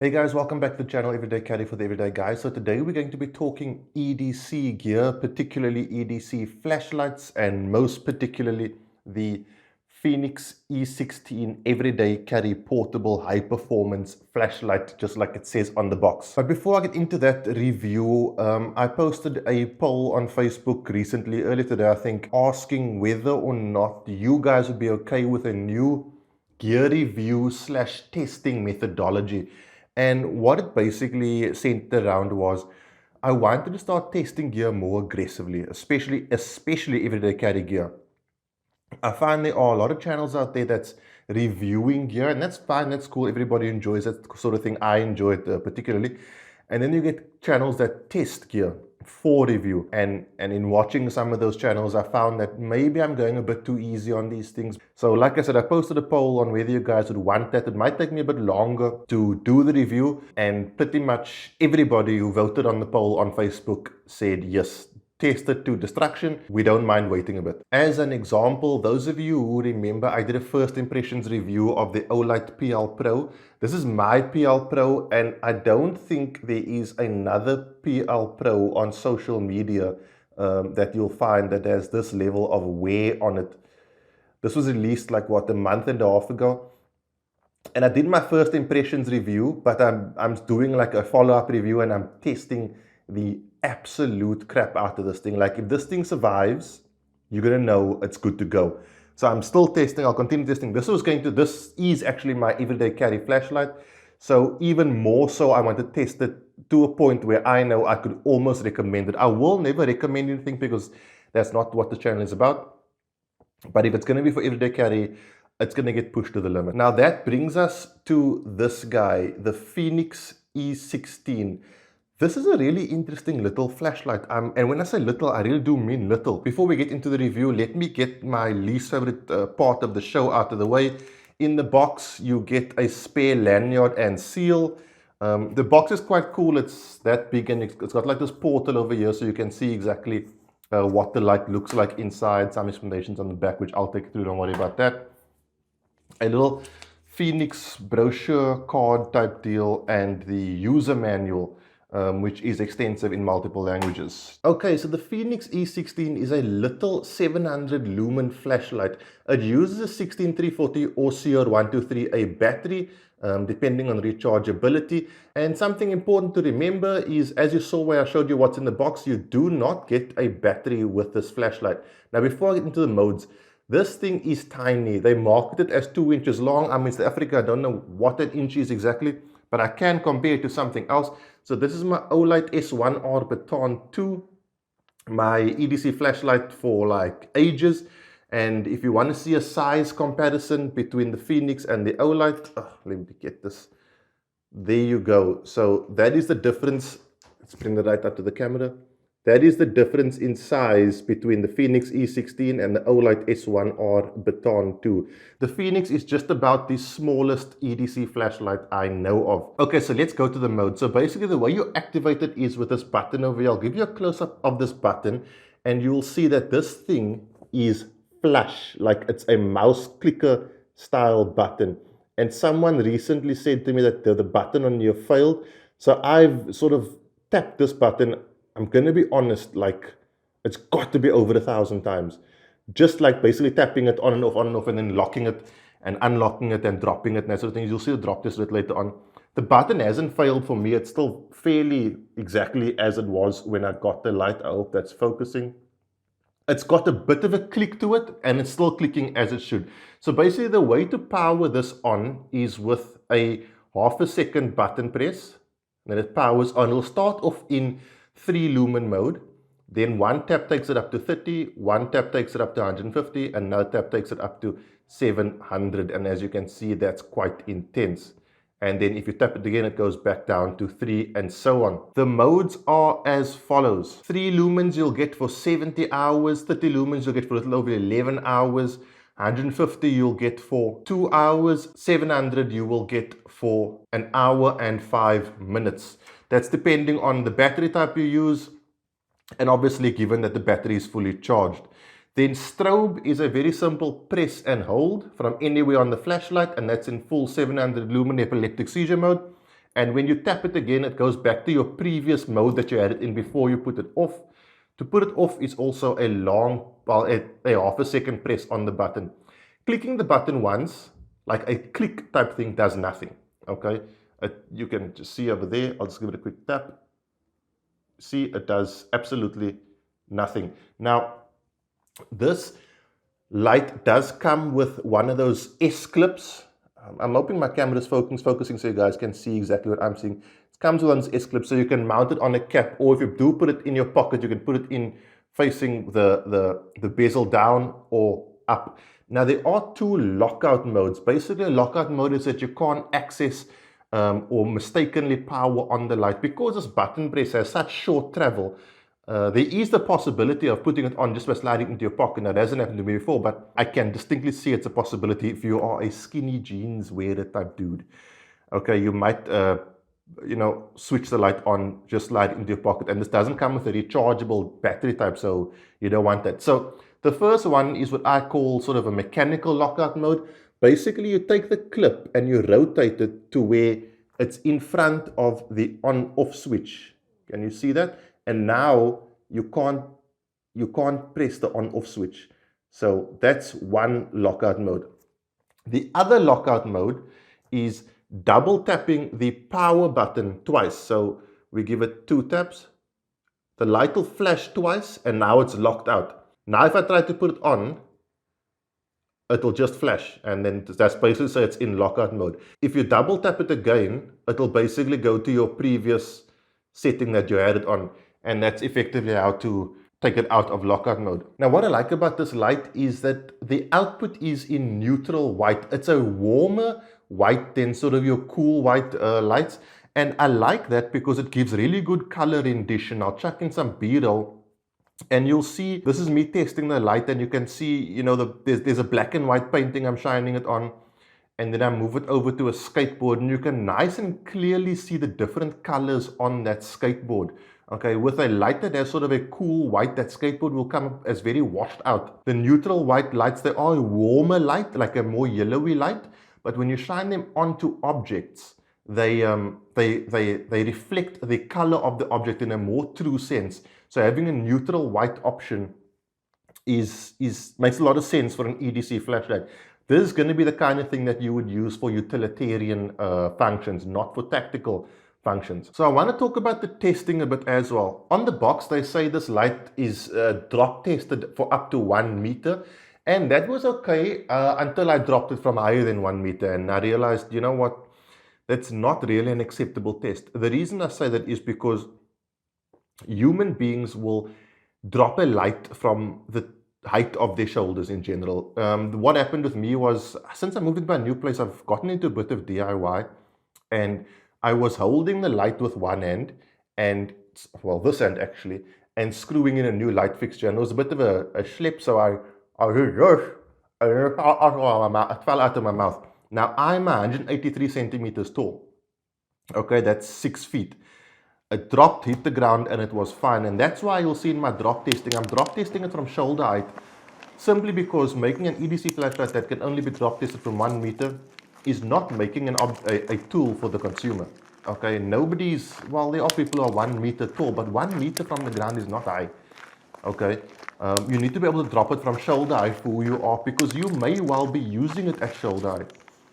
Hey guys, welcome back to the channel Everyday Carry for the Everyday Guy. So today we're going to be talking EDC gear, particularly EDC flashlights, and most particularly the Fenix E16 Everyday Carry Portable High Performance Flashlight, just like it says on the box. But before I get into that review, I posted a poll on Facebook recently, earlier today I think, asking whether or not you guys would be okay with a new gear review / testing methodology. And what it basically centered around was I wanted to start testing gear more aggressively, especially everyday carry gear. I find there are a lot of channels out there that's reviewing gear, and that's fine, that's cool. Everybody enjoys that sort of thing. I enjoy it particularly. And then you get channels that test gear for review. And in watching some of those channels, I found that maybe I'm going a bit too easy on these things. So like I said, I posted a poll on whether you guys would want that. It might take me a bit longer to do the review. And pretty much everybody who voted on the poll on Facebook said yes. Tested to destruction. We don't mind waiting a bit. As an example, those of you who remember, I did a first impressions review of the Olight PR Pro. This is my PR Pro, and I don't think there is another PR Pro on social media that you'll find that has this level of wear on it. This was released like what, a month and a half ago. And I did my first impressions review, but I'm doing like a follow-up review and I'm testing the absolute crap out of this thing. Like if this thing survives, you're gonna know it's good to go. So I'm still testing, I'll continue testing. This is actually my everyday carry flashlight. So even more so, I want to test it to a point where I know I could almost recommend it. I will never recommend anything because that's not what the channel is about. But if it's gonna be for everyday carry, it's gonna get pushed to the limit. Now that brings us to this guy, the Fenix E16. This is a really interesting little flashlight. And when I say little, I really do mean little. Before we get into the review, let me get my least favorite part of the show out of the way. In the box, you get a spare lanyard and seal. The box is quite cool. It's that big and it's got like this portal over here so you can see exactly what the light looks like inside. Some explanations on the back, which I'll take you through, don't worry about that. A little Fenix brochure card type deal and the user manual. Which is extensive in multiple languages. Okay, so the Fenix E16 is a little 700 lumen flashlight. It uses a 16340 or CR123A battery, depending on rechargeability. And something important to remember is, as you saw where I showed you what's in the box, you do not get a battery with this flashlight. Now, before I get into the modes, this thing is tiny. They market it as 2 inches long. I'm in South Africa, I don't know what an inch is exactly, but I can compare it to something else. So this is my Olight S1R Baton 2, my EDC flashlight for like ages. And if you want to see a size comparison between the Fenix and the Olight, let me get this. There you go. So that is the difference. Let's bring the light up to the camera. That is the difference in size between the Fenix E16 and the Olight S1R Baton 2. The Fenix is just about the smallest EDC flashlight I know of. Okay, so let's go to the mode. So basically the way you activate it is with this button over here. I'll give you a close-up of this button and you'll see that this thing is flush, like it's a mouse clicker style button. And someone recently said to me that the button on here failed. So I've sort of tapped this button. I'm going to be honest, like it's got to be over 1,000 times. Just like basically tapping it on and off, and then locking it and unlocking it and dropping it and that sort of thing. You'll see it drop this a bit later on. The button hasn't failed for me. It's still fairly exactly as it was when I got the light. I hope that's focusing. It's got a bit of a click to it and it's still clicking as it should. So basically the way to power this on is with a half a second button press. And then it powers on. It'll start off in 3 lumen mode, then 1 tap takes it up to 30, 1 tap takes it up to 150, another tap takes it up to 700, and as you can see that's quite intense. And then if you tap it again it goes back down to 3 and so on. The modes are as follows. 3 lumens you'll get for 70 hours, 30 lumens you'll get for a little over 11 hours, 150 you'll get for 2 hours, 700 you will get for 1 hour and 5 minutes. That's depending on the battery type you use and obviously given that the battery is fully charged. Then strobe is a very simple press and hold from anywhere on the flashlight, and that's in full 700 lumen epileptic seizure mode. And when you tap it again, it goes back to your previous mode that you had it in before you put it off. To put it off is also a half a second press on the button. Clicking the button once, like a click type thing, does nothing. Okay, you can just see over there. I'll just give it a quick tap. See, it does absolutely nothing. Now, this light does come with one of those S clips. I'm hoping my camera is focusing so you guys can see exactly what I'm seeing. It comes with one of those S clips, so you can mount it on a cap, or if you do put it in your pocket, you can put it in facing the bezel down or up. Now, there are two lockout modes. Basically, a lockout mode is that you can't access or mistakenly power on the light. Because this button press has such short travel, there is the possibility of putting it on just by sliding into your pocket. Now, that hasn't happened to me before, but I can distinctly see it's a possibility if you are a skinny jeans wearer type dude. Okay, you might, switch the light on, just slide it into your pocket. And this doesn't come with a rechargeable battery type, so you don't want that. So the first one is what I call sort of a mechanical lockout mode. Basically, you take the clip and you rotate it to where it's in front of the on-off switch. Can you see that? And now you can't press the on-off switch. So that's one lockout mode. The other lockout mode is double tapping the power button twice. So we give it 2 taps. The light will flash twice and now it's locked out. Now if I try to put it on, it'll just flash, and then that's basically so it's in lockout mode. If you double tap it again, it'll basically go to your previous setting that you had it on, and that's effectively how to take it out of lockout mode. Now, what I like about this light is that the output is in neutral white. It's a warmer white than sort of your cool white lights, and I like that because it gives really good color rendition. I'll chuck in some B-roll. And you'll see, this is me testing the light, and you can see, there's a black and white painting I'm shining it on, and then I move it over to a skateboard, and you can nice and clearly see the different colors on that skateboard. Okay, with a light that has sort of a cool white, that skateboard will come up as very washed out. The neutral white lights, they are a warmer light, like a more yellowy light, but when you shine them onto objects, they reflect the color of the object in a more true sense. So having a neutral white option makes a lot of sense for an EDC flashlight. This is going to be the kind of thing that you would use for utilitarian functions, not for tactical functions. So I want to talk about the testing a bit as well. On the box, they say this light is drop tested for up to 1 meter. And that was okay until I dropped it from higher than 1 meter. And I realized, you know what, that's not really an acceptable test. The reason I say that is because human beings will drop a light from the height of their shoulders in general. What happened with me was, since I moved into my new place, I've gotten into a bit of DIY, and I was holding the light with one hand, and, well, this hand actually, and screwing in a new light fixture, and it was a bit of a schlep, so it fell out of my mouth. Now, I'm 183 centimeters tall. Okay, that's 6 feet. It dropped, hit the ground, and it was fine. And that's why you'll see in my drop testing, I'm drop testing it from shoulder height, simply because making an EDC flashlight that can only be drop tested from 1 meter is not making a tool for the consumer. Okay, well, there are people who are 1 meter tall, but 1 meter from the ground is not high. Okay, you need to be able to drop it from shoulder height for who you are, because you may well be using it at shoulder height.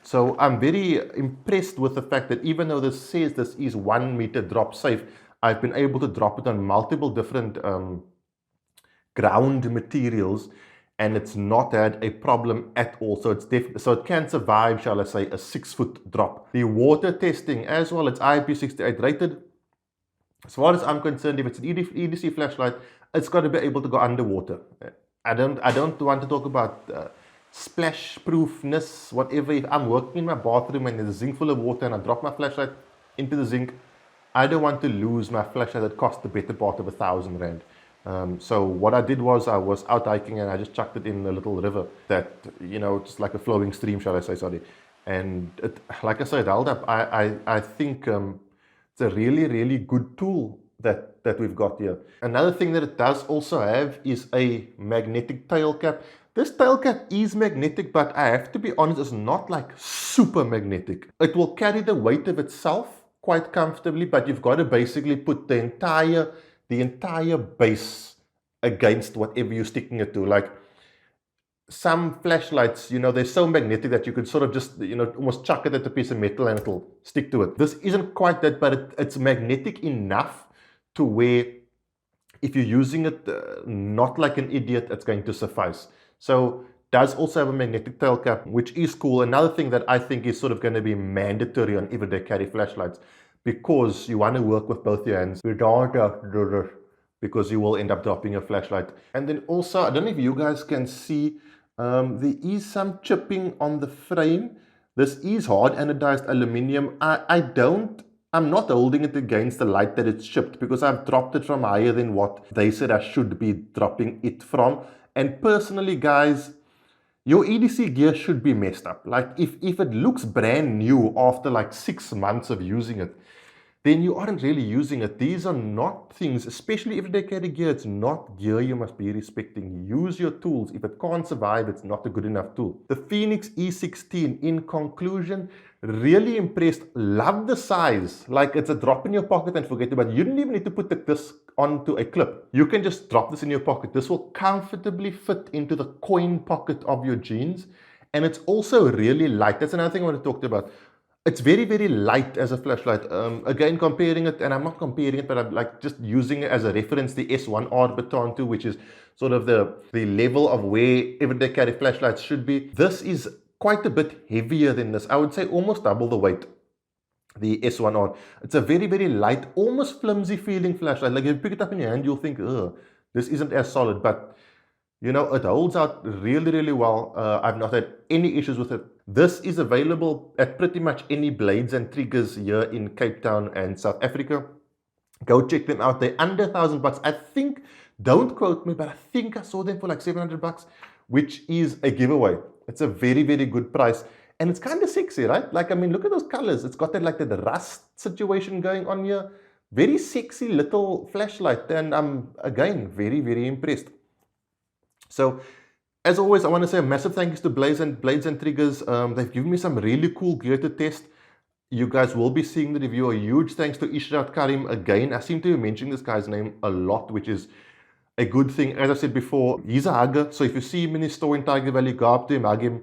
So I'm very impressed with the fact that even though this says this is 1 meter drop safe, I've been able to drop it on multiple different ground materials, and it's not had a problem at all. So so it can survive, shall I say, a 6-foot drop. The water testing as well, it's IP68 rated. As far as I'm concerned, if it's an EDC flashlight, it's got to be able to go underwater. I don't want to talk about splash proofness, whatever. If I'm working in my bathroom and there's a zinc full of water and I drop my flashlight into the zinc, I don't want to lose my flashlight that cost the better part of 1,000 rand. So what I did was I was out hiking and I just chucked it in a little river that, just like a flowing stream, shall I say, sorry. And it, like I said, it held up. I think it's a really, really good tool that we've got here. Another thing that it does also have is a magnetic tail cap. This tail cap is magnetic, but I have to be honest, it's not like super magnetic. It will carry the weight of itself, quite comfortably, but you've got to basically put the entire base against whatever you're sticking it to. Like some flashlights, you know, they're so magnetic that you could sort of just, you know, almost chuck it at a piece of metal and it'll stick to it. This isn't quite that, but it's magnetic enough to where if you're using it not like an idiot, it's going to suffice. So does also have a magnetic tail cap, which is cool. Another thing that I think is sort of going to be mandatory on everyday carry flashlights, because you want to work with both your hands. You don't have to do this because you will end up dropping your flashlight. And then also, I don't know if you guys can see, there is some chipping on the frame. This is hard anodized aluminium. I'm not holding it against the light that it's chipped because I've dropped it from higher than what they said I should be dropping it from. And personally, guys, your EDC gear should be messed up. Like if it looks brand new after like 6 months of using it, then you aren't really using it. These are not things, especially everyday carry gear, it's not gear you must be respecting. Use your tools. If it can't survive, it's not a good enough tool. The Fenix E16, in conclusion, really impressed. Love the size. Like it's a drop in your pocket and forget about it. You don't even need to put this onto a clip. You can just drop this in your pocket. This will comfortably fit into the coin pocket of your jeans. And it's also really light. That's another thing I want to talk about. It's very, very light as a flashlight. Again, comparing it, and I'm not comparing it, but I'm like just using it as a reference, the S1R Baton 2, which is sort of the level of where everyday carry flashlights should be. This is quite a bit heavier than this. I would say almost double the weight, the S1R. It's a very, very light, almost flimsy feeling flashlight. Like if you pick it up in your hand, you'll think, ugh, this isn't as solid, but you know, it holds out really, really well. I've not had any issues with it. This is available at pretty much any Blades and Triggers here in Cape Town and South Africa. Go check them out. They're under $1,000. I think, don't quote me, but I think I saw them for like $700, which is a giveaway. It's a very, very good price. And it's kind of sexy, right? Like, I mean, look at those colors. It's got that like the rust situation going on here. Very sexy little flashlight. And I'm, again, very, very impressed. So, as always, I want to say a massive thank you to Blades and Triggers. They've given me some really cool gear to test. You guys will be seeing the review. A huge thanks to Ishrat Karim again. I seem to be mentioning this guy's name a lot, which is a good thing. As I said before, he's a hugger. So if you see him in his store in Tiger Valley, go up to him, hug him.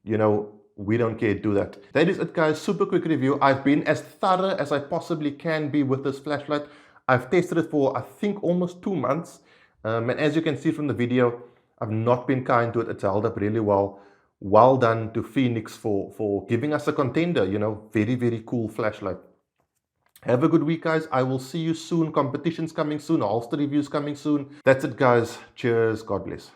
You know, we don't care, do that. That is it, guys. Super quick review. I've been as thorough as I possibly can be with this flashlight. I've tested it for, I think, almost 2 months. And as you can see from the video, I've not been kind to it. It's held up really well. Well done to Fenix for giving us a contender, you know, very, very cool flashlight. Have a good week, guys. I will see you soon. Competition's coming soon. Holster reviews coming soon. That's it, guys. Cheers. God bless.